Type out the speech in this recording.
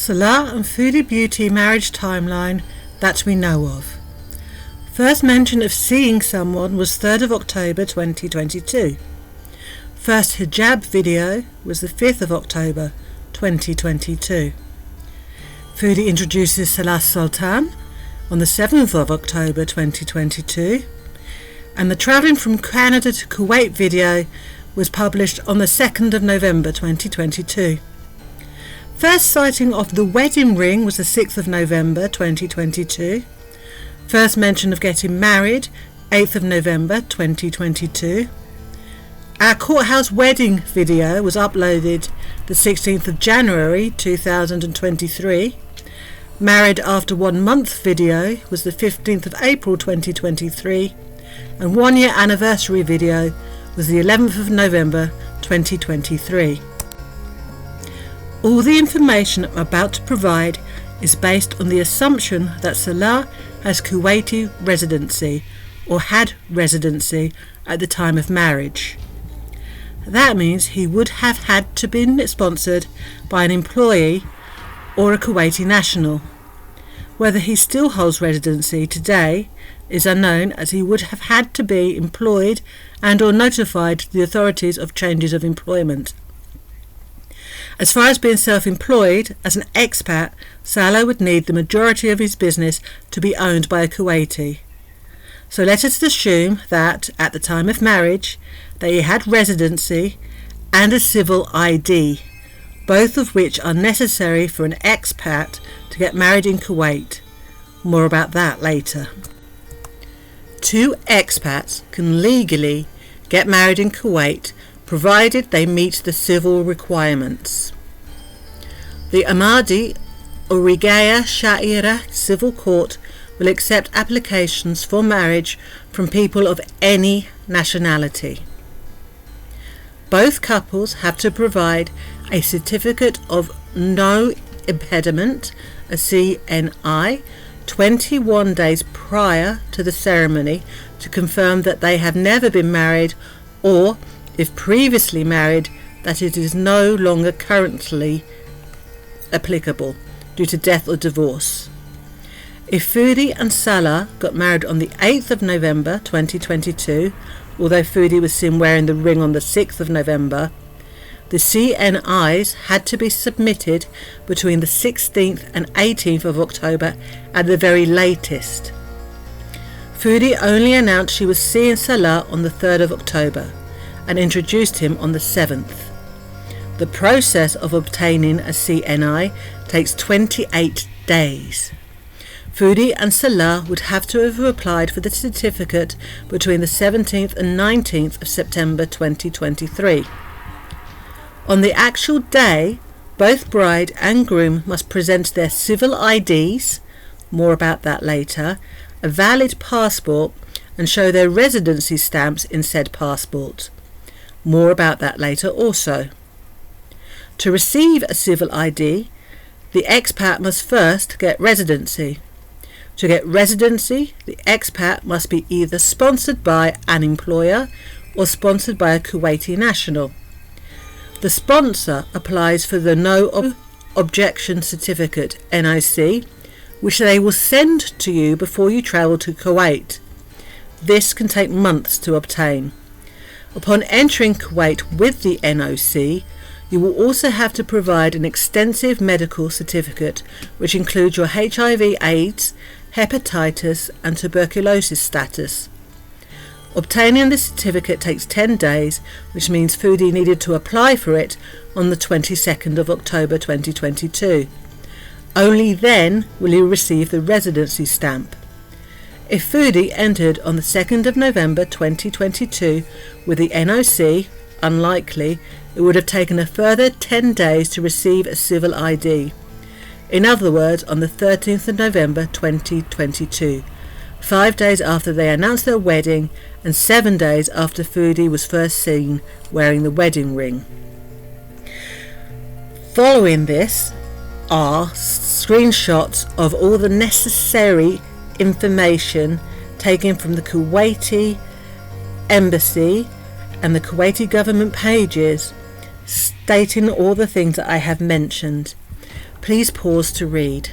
Salah and Foodie Beauty marriage timeline that we know of. First mention of seeing someone was 3rd of October 2022. First hijab video was the 5th of October 2022. Foodie introduces Salah Sultan on the 7th of October 2022. And the travelling from Canada to Kuwait video was published on the 2nd of November 2022. First sighting of the wedding ring was the 6th of November 2022. First mention of getting married, 8th of November 2022. Our courthouse wedding video was uploaded the 16th of January 2023. Married after 1 month video was the 15th of April 2023. And 1 year anniversary video was the 11th of November 2023. All the information I'm about to provide is based on the assumption that Salah has Kuwaiti residency or had residency at the time of marriage. That means he would have had to be sponsored by an employee or a Kuwaiti national. Whether he still holds residency today is unknown, as he would have had to be employed and or notified the authorities of changes of employment. As far as being self-employed, as an expat, Salah would need the majority of his business to be owned by a Kuwaiti. So let us assume that, at the time of marriage, that he had residency and a civil ID, both of which are necessary for an expat to get married in Kuwait. More about that later. Two expats can legally get married in Kuwait provided they meet the civil requirements. The Ahmadi Urigaya Shaira Civil Court will accept applications for marriage from people of any nationality. Both couples have to provide a certificate of no impediment, a CNI, 21 days prior to the ceremony to confirm that they have never been married, or, if previously married, that it is no longer currently applicable due to death or divorce. If Foodie and Salah got married on the 8th of November 2022, although Foodie was seen wearing the ring on the 6th of November, the CNIs had to be submitted between the 16th and 18th of October at the very latest. Foodie only announced she was seeing Salah on the 3rd of October and introduced him on the 7th. The process of obtaining a CNI takes 28 days. Foodie and Salah would have to have applied for the certificate between the 17th and 19th of September 2023. On the actual day, both bride and groom must present their civil IDs, more about that later, a valid passport, and show their residency stamps in said passport. More about that later also. To receive a civil ID, the expat must first get residency. To get residency, the expat must be either sponsored by an employer or sponsored by a Kuwaiti national. The sponsor applies for the No Objection Certificate, NOC, which they will send to you before you travel to Kuwait. This can take months to obtain. Upon entering Kuwait with the NOC, you will also have to provide an extensive medical certificate, which includes your HIV/AIDS, hepatitis and tuberculosis status. Obtaining the certificate takes 10 days, which means Foodie needed to apply for it on the 22nd of October 2022. Only then will you receive the residency stamp. If Foodie entered on the 2nd of November 2022 with the NOC, unlikely, it would have taken a further 10 days to receive a civil ID. In other words, on the 13th of November 2022, 5 days after they announced their wedding and 7 days after Foodie was first seen wearing the wedding ring. Following this are screenshots of all the necessary information taken from the Kuwaiti embassy and the Kuwaiti government pages stating all the things that I have mentioned. Please pause to read.